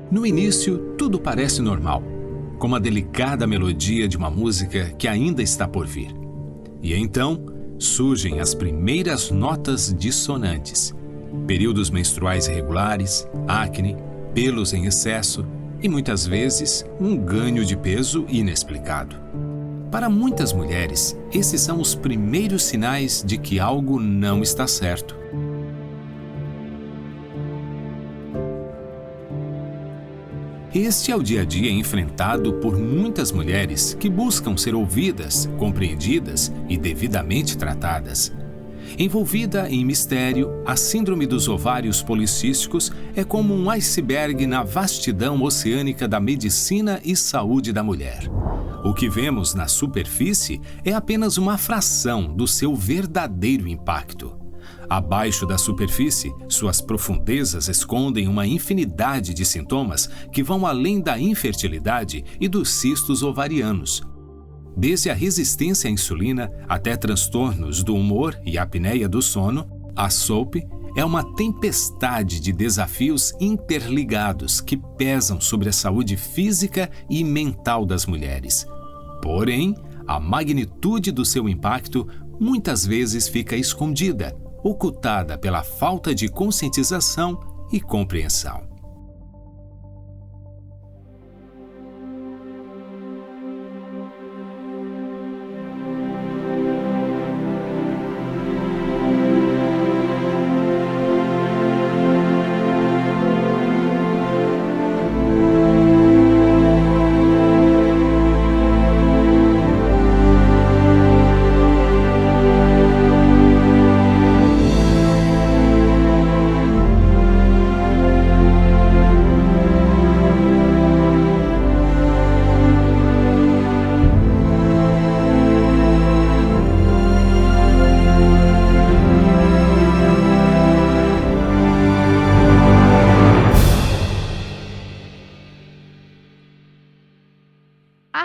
No início, tudo parece normal, como a delicada melodia de uma música que ainda está por vir. E então, surgem as primeiras notas dissonantes. Períodos menstruais irregulares, acne, pelos em excesso e, muitas vezes, um ganho de peso inexplicado. Para muitas mulheres, esses são os primeiros sinais de que algo não está certo. Este é o dia a dia enfrentado por muitas mulheres que buscam ser ouvidas, compreendidas e devidamente tratadas. Envolvida em mistério, a síndrome dos ovários policísticos é como um iceberg na vastidão oceânica da medicina e saúde da mulher. O que vemos na superfície é apenas uma fração do seu verdadeiro impacto. Abaixo da superfície, suas profundezas escondem uma infinidade de sintomas que vão além da infertilidade e dos cistos ovarianos. Desde a resistência à insulina até transtornos do humor e apneia do sono, a SOP é uma tempestade de desafios interligados que pesam sobre a saúde física e mental das mulheres. Porém, a magnitude do seu impacto muitas vezes fica escondida, ocultada pela falta de conscientização e compreensão.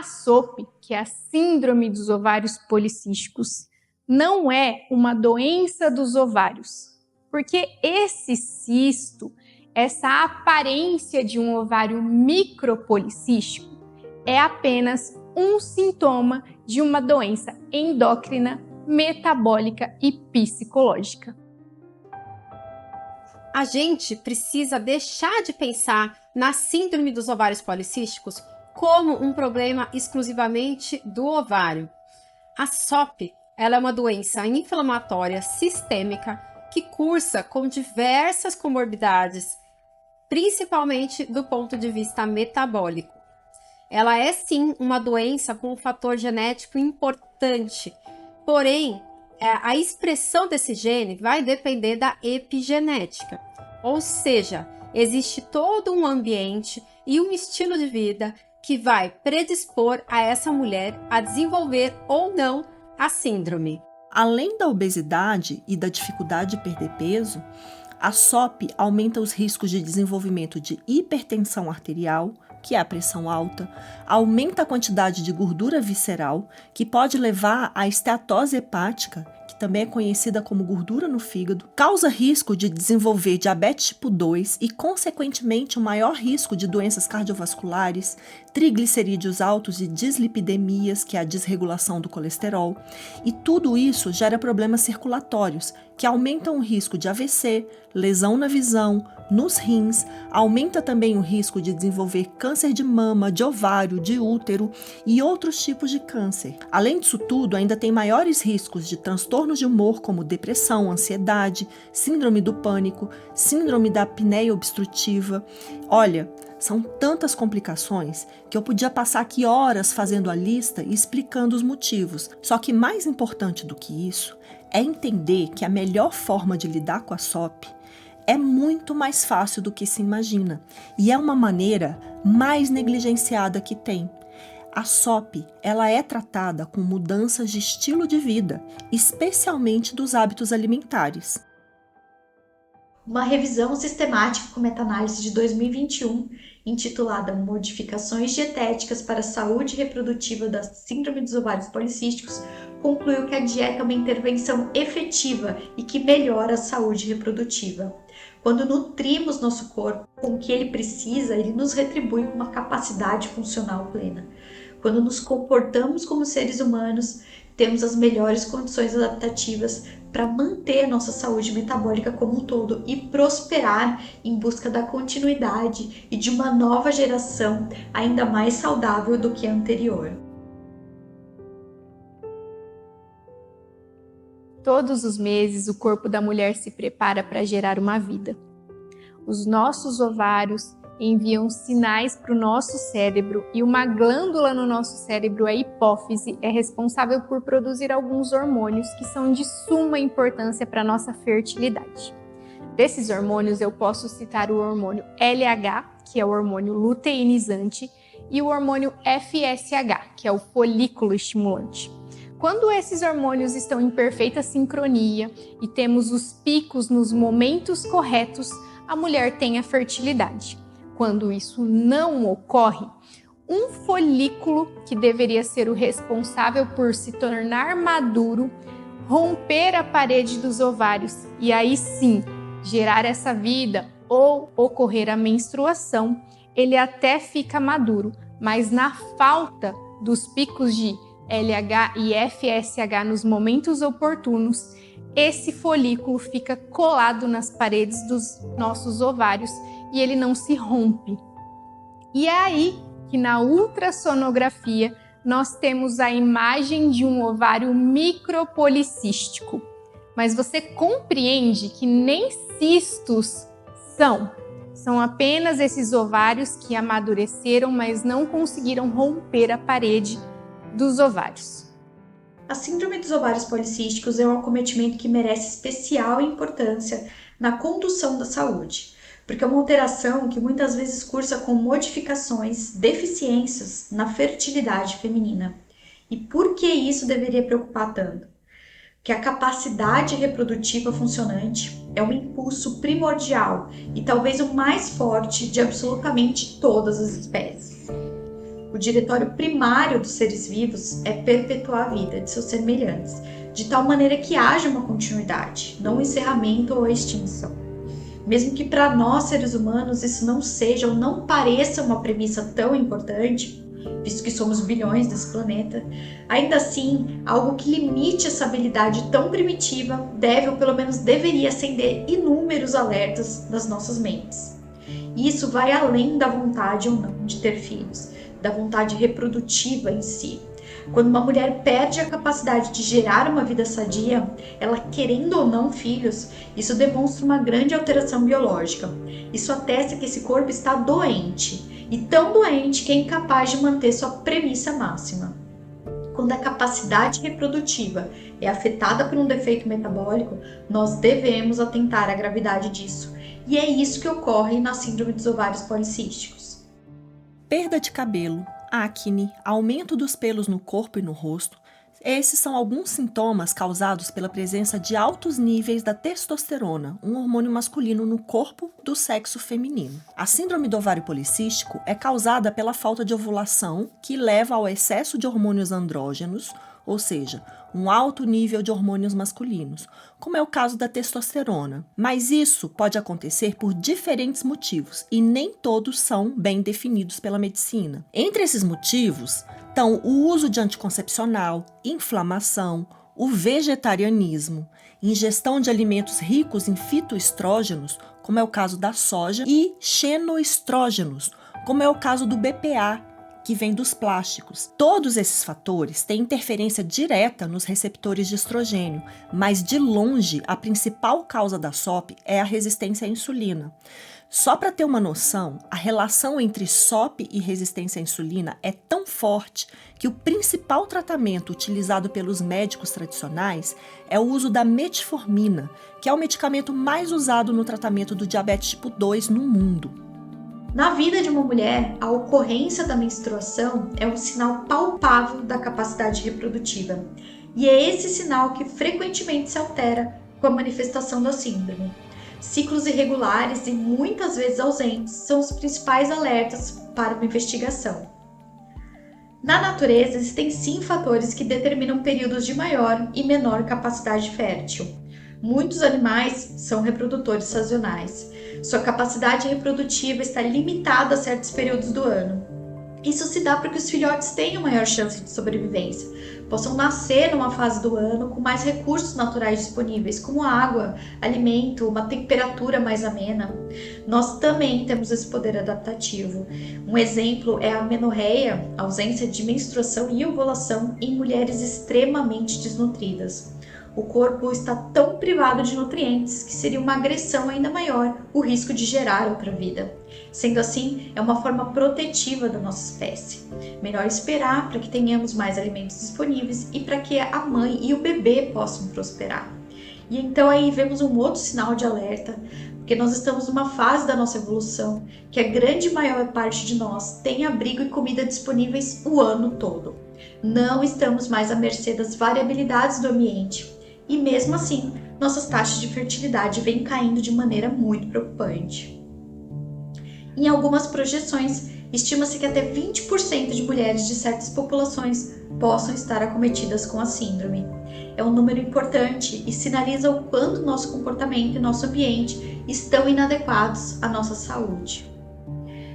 A SOP, que é a Síndrome dos Ovários Policísticos, não é uma doença dos ovários, porque esse cisto, essa aparência de um ovário micropolicístico, é apenas um sintoma de uma doença endócrina, metabólica e psicológica. A gente precisa deixar de pensar na síndrome dos ovários policísticos como um problema exclusivamente do ovário. A SOP, ela é uma doença inflamatória sistêmica que cursa com diversas comorbidades, principalmente do ponto de vista metabólico. Ela é sim uma doença com um fator genético importante, porém, a expressão desse gene vai depender da epigenética, ou seja, existe todo um ambiente e um estilo de vida que vai predispor a essa mulher a desenvolver ou não a síndrome. Além da obesidade e da dificuldade de perder peso, a SOP aumenta os riscos de desenvolvimento de hipertensão arterial, que é a pressão alta, aumenta a quantidade de gordura visceral, que pode levar à esteatose hepática, que também é conhecida como gordura no fígado, causa risco de desenvolver diabetes tipo 2 e, consequentemente, um maior risco de doenças cardiovasculares, triglicerídeos altos e dislipidemias, que é a desregulação do colesterol. E tudo isso gera problemas circulatórios, que aumentam o risco de AVC, lesão na visão, nos rins, aumenta também o risco de desenvolver câncer de mama, de ovário, de útero e outros tipos de câncer. Além disso tudo, ainda tem maiores riscos de transtornos de humor como depressão, ansiedade, síndrome do pânico, síndrome da apneia obstrutiva. Olha, são tantas complicações que eu podia passar aqui horas fazendo a lista e explicando os motivos. Só que mais importante do que isso é entender que a melhor forma de lidar com a SOP é muito mais fácil do que se imagina e é uma maneira mais negligenciada que tem. A SOP, ela é tratada com mudanças de estilo de vida, especialmente dos hábitos alimentares. Uma revisão sistemática com meta-análise de 2021, intitulada Modificações Dietéticas para a Saúde Reprodutiva da Síndrome dos Ovários Policísticos, concluiu que a dieta é uma intervenção efetiva e que melhora a saúde reprodutiva. Quando nutrimos nosso corpo com o que ele precisa, ele nos retribui com uma capacidade funcional plena. Quando nos comportamos como seres humanos, temos as melhores condições adaptativas para manter a nossa saúde metabólica como um todo e prosperar em busca da continuidade e de uma nova geração ainda mais saudável do que a anterior. Todos os meses, o corpo da mulher se prepara para gerar uma vida. Os nossos ovários enviam sinais para o nosso cérebro e uma glândula no nosso cérebro, a hipófise, é responsável por produzir alguns hormônios que são de suma importância para a nossa fertilidade. Desses hormônios, eu posso citar o hormônio LH, que é o hormônio luteinizante, e o hormônio FSH, que é o folículo estimulante. Quando esses hormônios estão em perfeita sincronia e temos os picos nos momentos corretos, a mulher tem a fertilidade. Quando isso não ocorre, um folículo, que deveria ser o responsável por se tornar maduro, romper a parede dos ovários e aí sim gerar essa vida ou ocorrer a menstruação, ele até fica maduro, mas na falta dos picos de LH e FSH nos momentos oportunos, esse folículo fica colado nas paredes dos nossos ovários e ele não se rompe. E é aí que na ultrassonografia nós temos a imagem de um ovário micropolicístico. Mas você compreende que nem cistos são apenas esses ovários que amadureceram, mas não conseguiram romper a parede dos ovários. A síndrome dos ovários policísticos é um acometimento que merece especial importância na condução da saúde, porque é uma alteração que muitas vezes cursa com modificações, deficiências na fertilidade feminina. E por que isso deveria preocupar tanto? Que a capacidade reprodutiva funcionante é um impulso primordial e talvez o mais forte de absolutamente todas as espécies. O diretório primário dos seres vivos é perpetuar a vida de seus semelhantes, de tal maneira que haja uma continuidade, não um encerramento ou extinção. Mesmo que para nós, seres humanos, isso não seja ou não pareça uma premissa tão importante, visto que somos bilhões desse planeta, ainda assim, algo que limite essa habilidade tão primitiva deve, ou pelo menos deveria, acender inúmeros alertas nas nossas mentes. E isso vai além da vontade ou não de ter filhos, da vontade reprodutiva em si. Quando uma mulher perde a capacidade de gerar uma vida sadia, ela querendo ou não filhos, isso demonstra uma grande alteração biológica. Isso atesta que esse corpo está doente, e tão doente que é incapaz de manter sua premissa máxima. Quando a capacidade reprodutiva é afetada por um defeito metabólico, nós devemos atentar à gravidade disso. E é isso que ocorre na síndrome dos ovários policísticos. Perda de cabelo, acne, aumento dos pelos no corpo e no rosto, esses são alguns sintomas causados pela presença de altos níveis da testosterona, um hormônio masculino no corpo do sexo feminino. A síndrome do ovário policístico é causada pela falta de ovulação, que leva ao excesso de hormônios andrógenos, ou seja, um alto nível de hormônios masculinos, como é o caso da testosterona. Mas isso pode acontecer por diferentes motivos e nem todos são bem definidos pela medicina. Entre esses motivos estão o uso de anticoncepcional, inflamação, o vegetarianismo, ingestão de alimentos ricos em fitoestrógenos, como é o caso da soja, e xenoestrógenos, como é o caso do BPA, que vem dos plásticos. Todos esses fatores têm interferência direta nos receptores de estrogênio, mas de longe a principal causa da SOP é a resistência à insulina. Só para ter uma noção, a relação entre SOP e resistência à insulina é tão forte que o principal tratamento utilizado pelos médicos tradicionais é o uso da metformina, que é o medicamento mais usado no tratamento do diabetes tipo 2 no mundo. Na vida de uma mulher, a ocorrência da menstruação é um sinal palpável da capacidade reprodutiva. E é esse sinal que frequentemente se altera com a manifestação da síndrome. Ciclos irregulares e muitas vezes ausentes são os principais alertas para uma investigação. Na natureza, existem sim fatores que determinam períodos de maior e menor capacidade fértil. Muitos animais são reprodutores sazonais. Sua capacidade reprodutiva está limitada a certos períodos do ano. Isso se dá para que os filhotes tenham maior chance de sobrevivência, possam nascer numa fase do ano com mais recursos naturais disponíveis, como água, alimento, uma temperatura mais amena. Nós também temos esse poder adaptativo. Um exemplo é a amenorreia, ausência de menstruação e ovulação em mulheres extremamente desnutridas. O corpo está tão privado de nutrientes que seria uma agressão ainda maior o risco de gerar outra vida. Sendo assim, é uma forma protetiva da nossa espécie. Melhor esperar para que tenhamos mais alimentos disponíveis e para que a mãe e o bebê possam prosperar. E então aí vemos um outro sinal de alerta, porque nós estamos numa fase da nossa evolução que a grande maior parte de nós tem abrigo e comida disponíveis o ano todo. Não estamos mais à mercê das variabilidades do ambiente. E mesmo assim, nossas taxas de fertilidade vêm caindo de maneira muito preocupante. Em algumas projeções, estima-se que até 20% de mulheres de certas populações possam estar acometidas com a síndrome. É um número importante e sinaliza o quanto nosso comportamento e nosso ambiente estão inadequados à nossa saúde.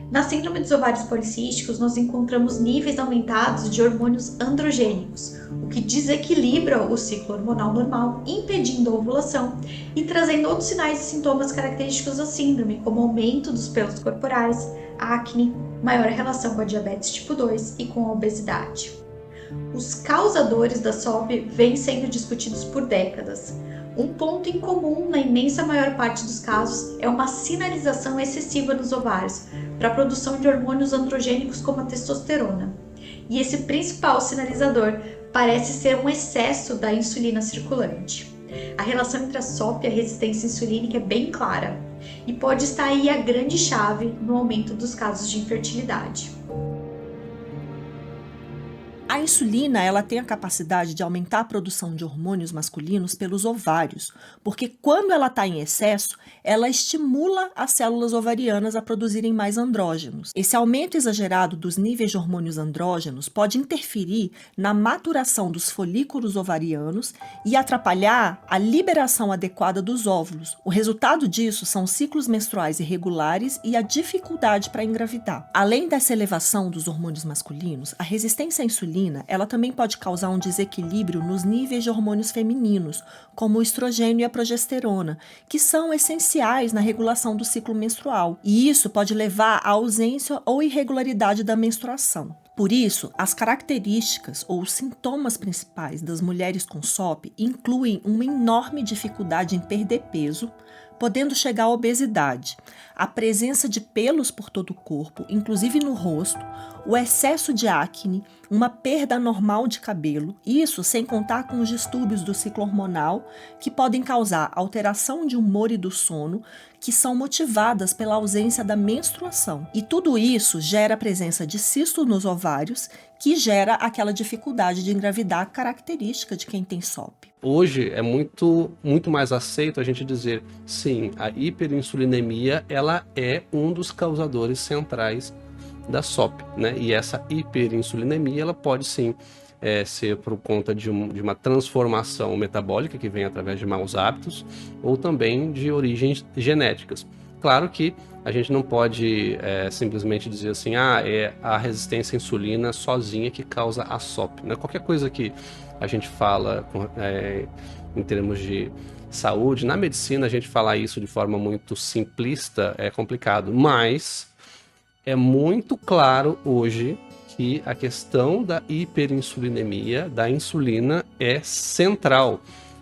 Na síndrome dos ovários policísticos, nós encontramos níveis aumentados de hormônios androgênicos, o que desequilibra o ciclo hormonal normal, impedindo a ovulação e trazendo outros sinais e sintomas característicos da síndrome, como aumento dos pelos corporais, acne, maior relação com a diabetes tipo 2 e com a obesidade. Os causadores da SOP vêm sendo discutidos por décadas. Um ponto em comum na imensa maior parte dos casos é uma sinalização excessiva nos ovários para a produção de hormônios androgênicos como a testosterona. E esse principal sinalizador parece ser um excesso da insulina circulante. A relação entre a SOP e a resistência insulínica é bem clara e pode estar aí a grande chave no aumento dos casos de infertilidade. A insulina, ela tem a capacidade de aumentar a produção de hormônios masculinos pelos ovários, porque quando ela está em excesso, ela estimula as células ovarianas a produzirem mais andrógenos. Esse aumento exagerado dos níveis de hormônios andrógenos pode interferir na maturação dos folículos ovarianos e atrapalhar a liberação adequada dos óvulos. O resultado disso são ciclos menstruais irregulares e a dificuldade para engravidar. Além dessa elevação dos hormônios masculinos, a resistência à insulina ela também pode causar um desequilíbrio nos níveis de hormônios femininos, como o estrogênio e a progesterona, que são essenciais na regulação do ciclo menstrual. E isso pode levar à ausência ou irregularidade da menstruação. Por isso, as características ou os sintomas principais das mulheres com SOP incluem uma enorme dificuldade em perder peso, podendo chegar à obesidade, a presença de pelos por todo o corpo, inclusive no rosto, o excesso de acne, uma perda anormal de cabelo, isso sem contar com os distúrbios do ciclo hormonal que podem causar alteração de humor e do sono, que são motivadas pela ausência da menstruação. E tudo isso gera a presença de cistos nos ovários, que gera aquela dificuldade de engravidar característica de quem tem SOP. Hoje é muito mais aceito a gente dizer, sim, a hiperinsulinemia ela é um dos causadores centrais da SOP, né? E essa hiperinsulinemia ela pode sim ser por conta de uma transformação metabólica que vem através de maus hábitos ou também de origens genéticas. Claro que a gente não pode simplesmente dizer assim, é a resistência à insulina sozinha que causa a SOP, né? Qualquer coisa que a gente fala em termos de saúde, na medicina a gente falar isso de forma muito simplista é complicado, mas é muito claro hoje que a questão da hiperinsulinemia, da insulina, é central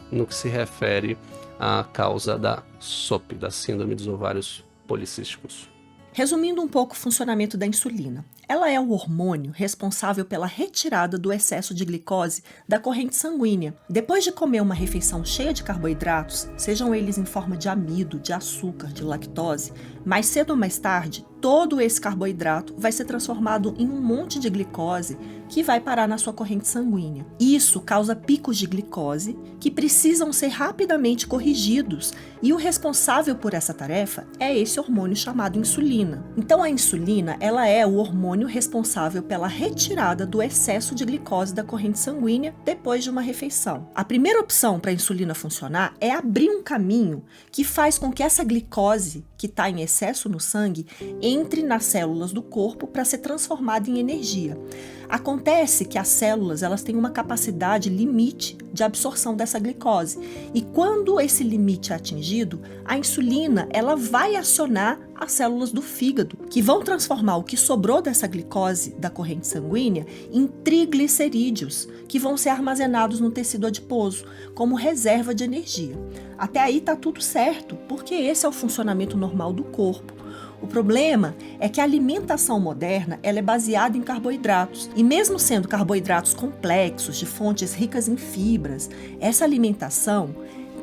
no que se refere à causa da SOP, da síndrome dos ovários policísticos. Resumindo um pouco o funcionamento da insulina, ela é o hormônio responsável pela retirada do excesso de glicose da corrente sanguínea. Depois de comer uma refeição cheia de carboidratos, sejam eles em forma de amido, de açúcar, de lactose, Mais cedo ou mais tarde, todo esse carboidrato vai ser transformado em um monte de glicose que vai parar na sua corrente sanguínea. Isso causa picos de glicose que precisam ser rapidamente corrigidos, e o responsável por essa tarefa é esse hormônio chamado insulina. Então a insulina, ela é o hormônio responsável pela retirada do excesso de glicose da corrente sanguínea depois de uma refeição. A primeira opção para a insulina funcionar é abrir um caminho que faz com que essa glicose que está em excesso no sangue entre nas células do corpo para ser transformada em energia. Acontece que as células, elas têm uma capacidade limite de absorção dessa glicose, e quando esse limite é atingido, a insulina, ela vai acionar as células do fígado, que vão transformar o que sobrou dessa glicose da corrente sanguínea em triglicerídeos, que vão ser armazenados no tecido adiposo como reserva de energia. Até aí tá tudo certo, porque esse é o funcionamento normal do corpo. O problema é que a alimentação moderna, ela é baseada em carboidratos, e mesmo sendo carboidratos complexos, de fontes ricas em fibras, essa alimentação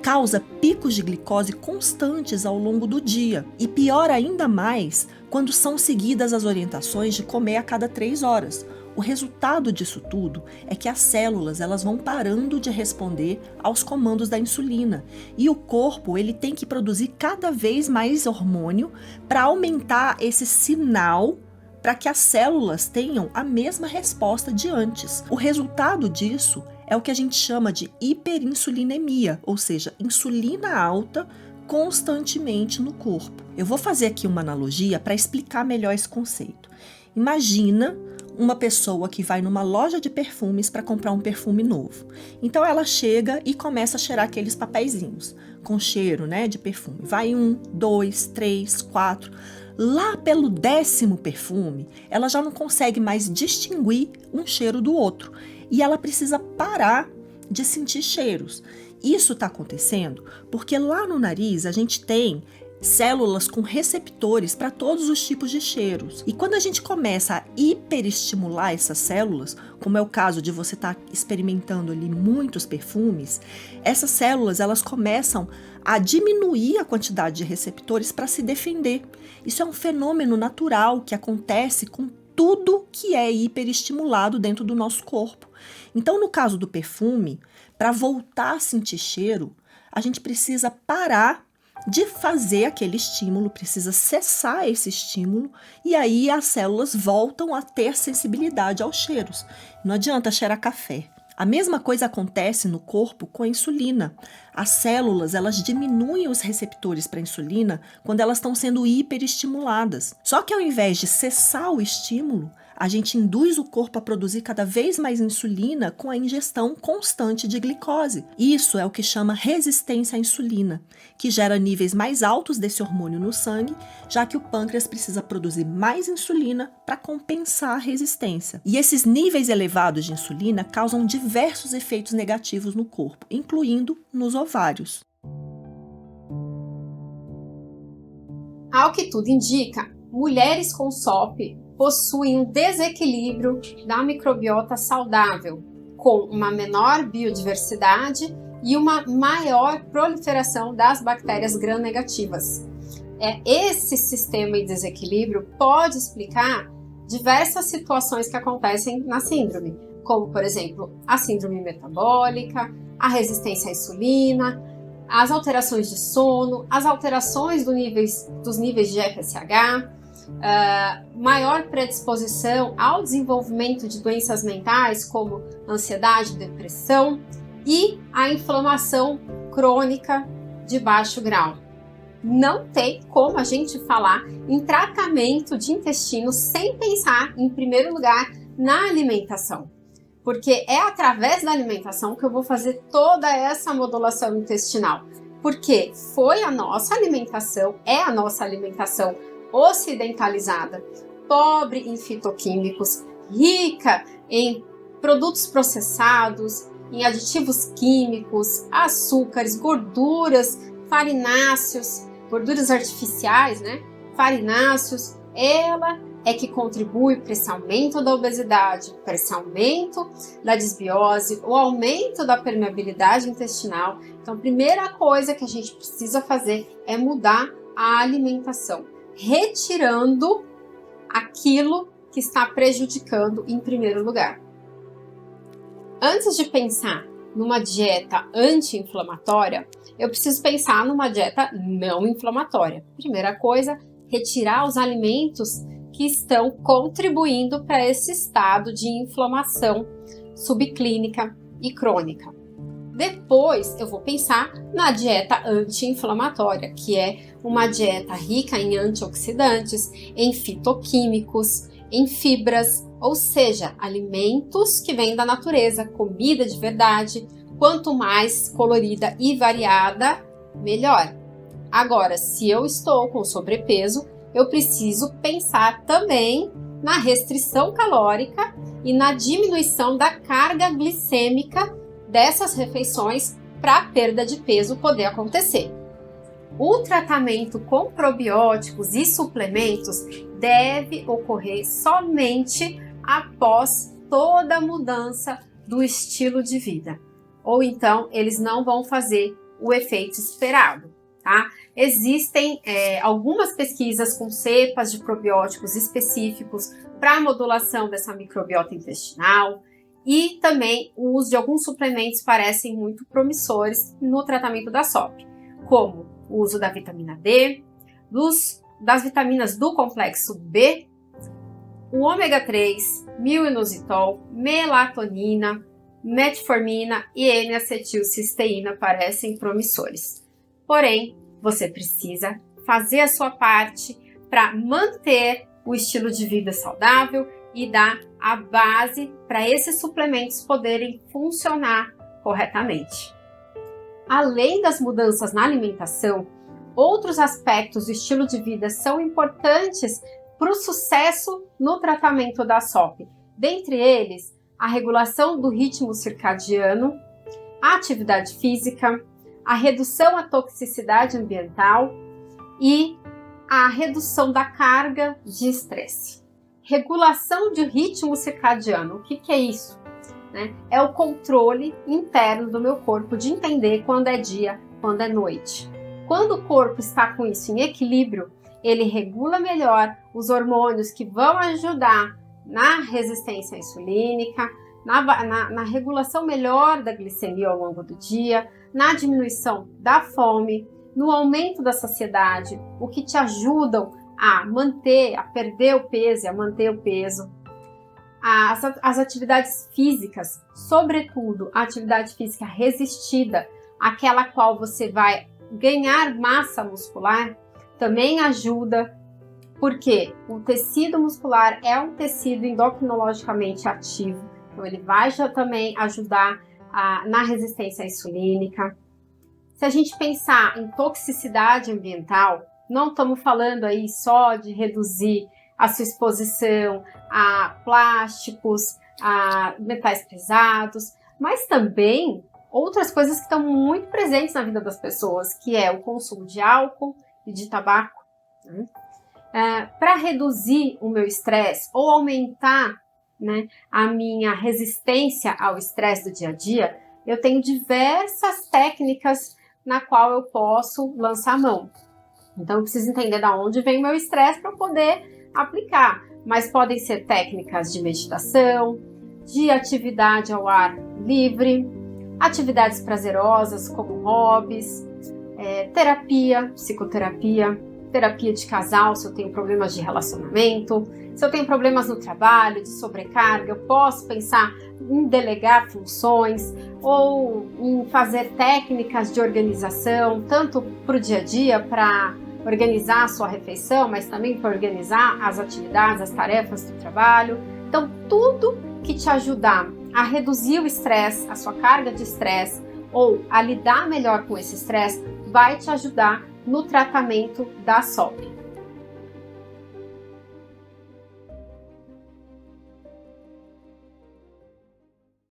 causa picos de glicose constantes ao longo do dia, e pior ainda mais quando são seguidas as orientações de comer a cada 3 horas. O resultado disso tudo é que as células, elas vão parando de responder aos comandos da insulina, e o corpo, ele tem que produzir cada vez mais hormônio para aumentar esse sinal para que as células tenham a mesma resposta de antes. O resultado disso é o que a gente chama de hiperinsulinemia, ou seja, insulina alta constantemente no corpo. Eu vou fazer aqui uma analogia para explicar melhor esse conceito. Imagina uma pessoa que vai numa loja de perfumes para comprar um perfume novo. Então ela chega e começa a cheirar aqueles papeizinhos com cheiro, né, de perfume. Vai 1, 2, 3, 4. Lá pelo 10º perfume, ela já não consegue mais distinguir um cheiro do outro, e ela precisa parar de sentir cheiros. Isso está acontecendo porque lá no nariz a gente tem células com receptores para todos os tipos de cheiros. E quando a gente começa a hiperestimular essas células, como é o caso de você estar experimentando ali muitos perfumes, essas células, elas começam a diminuir a quantidade de receptores para se defender. Isso é um fenômeno natural que acontece com tudo que é hiperestimulado dentro do nosso corpo. Então, no caso do perfume, para voltar a sentir cheiro, a gente precisa parar de fazer aquele estímulo, precisa cessar esse estímulo, e aí as células voltam a ter sensibilidade aos cheiros. Não adianta cheirar café. A mesma coisa acontece no corpo com a insulina. As células, elas diminuem os receptores para a insulina quando elas estão sendo hiperestimuladas. Só que ao invés de cessar o estímulo, a gente induz o corpo a produzir cada vez mais insulina com a ingestão constante de glicose. Isso é o que chama resistência à insulina, que gera níveis mais altos desse hormônio no sangue, já que o pâncreas precisa produzir mais insulina para compensar a resistência. E esses níveis elevados de insulina causam diversos efeitos negativos no corpo, incluindo nos ovários. Ao que tudo indica, mulheres com SOP possuem um desequilíbrio da microbiota saudável, com uma menor biodiversidade e uma maior proliferação das bactérias gram-negativas. Esse sistema em desequilíbrio pode explicar diversas situações que acontecem na síndrome, como, por exemplo, a síndrome metabólica, a resistência à insulina, as alterações de sono, as alterações dos níveis de FSH, maior predisposição ao desenvolvimento de doenças mentais como ansiedade, depressão e a inflamação crônica de baixo grau. Não tem como a gente falar em tratamento de intestino sem pensar, em primeiro lugar, na alimentação. Porque é através da alimentação que eu vou fazer toda essa modulação intestinal. Porque foi a nossa alimentação, é a nossa alimentação ocidentalizada, pobre em fitoquímicos, rica em produtos processados, em aditivos químicos, açúcares, gorduras, farináceos, gorduras artificiais, né? Farináceos, ela é que contribui para esse aumento da obesidade, para esse aumento da desbiose, o aumento da permeabilidade intestinal. Então, a primeira coisa que a gente precisa fazer é mudar a alimentação. retirando aquilo que está prejudicando em primeiro lugar. Antes de pensar numa dieta anti-inflamatória, eu preciso pensar numa dieta não inflamatória. Primeira coisa, retirar os alimentos que estão contribuindo para esse estado de inflamação subclínica e crônica. Depois eu vou pensar na dieta anti-inflamatória, que é uma dieta rica em antioxidantes, em fitoquímicos, em fibras, ou seja, alimentos que vêm da natureza, comida de verdade. Quanto mais colorida e variada, melhor. Agora, se eu estou com sobrepeso, eu preciso pensar também na restrição calórica e na diminuição da carga glicêmica dessas refeições para a perda de peso poder acontecer. O tratamento com probióticos e suplementos deve ocorrer somente após toda a mudança do estilo de vida. Ou então, eles não vão fazer o efeito esperado, tá? Existem algumas pesquisas com cepas de probióticos específicos para a modulação dessa microbiota intestinal, e também o uso de alguns suplementos parecem muito promissores no tratamento da SOP, como o uso da vitamina D, das vitaminas do complexo B, o ômega 3, milinositol, melatonina, metformina e N-acetilcisteína parecem promissores. Porém, você precisa fazer a sua parte para manter o estilo de vida saudável e dar a base para esses suplementos poderem funcionar corretamente. Além das mudanças na alimentação, outros aspectos do estilo de vida são importantes para o sucesso no tratamento da SOP. Dentre eles, a regulação do ritmo circadiano, a atividade física, a redução à toxicidade ambiental e a redução da carga de estresse. Regulação de ritmo circadiano, o que é isso? É o controle interno do meu corpo de entender quando é dia, quando é noite. Quando o corpo está com isso em equilíbrio, ele regula melhor os hormônios que vão ajudar na resistência insulínica, na regulação melhor da glicemia ao longo do dia, na diminuição da fome, no aumento da saciedade, o que te ajudam a manter, a perder o peso e a manter o peso. As atividades físicas, sobretudo a atividade física resistida, aquela qual você vai ganhar massa muscular, também ajuda, porque o tecido muscular é um tecido endocrinologicamente ativo, então ele vai também ajudar na resistência insulínica. Se a gente pensar em toxicidade ambiental, não estamos falando aí só de reduzir a sua exposição a plásticos, a metais pesados, mas também outras coisas que estão muito presentes na vida das pessoas, que é o consumo de álcool e de tabaco. Para reduzir o meu estresse ou aumentar, a minha resistência ao estresse do dia a dia, eu tenho diversas técnicas na qual eu posso lançar a mão. Então eu preciso entender de onde vem o meu estresse para poder aplicar. Mas podem ser técnicas de meditação, de atividade ao ar livre, atividades prazerosas como hobbies, terapia, psicoterapia, terapia de casal se eu tenho problemas de relacionamento, se eu tenho problemas no trabalho, de sobrecarga, eu posso pensar em delegar funções ou em fazer técnicas de organização, tanto para o dia a dia, para organizar a sua refeição, mas também para organizar as atividades, as tarefas do trabalho. Então, tudo que te ajudar a reduzir o estresse, a sua carga de estresse, ou a lidar melhor com esse estresse, vai te ajudar no tratamento da SOP.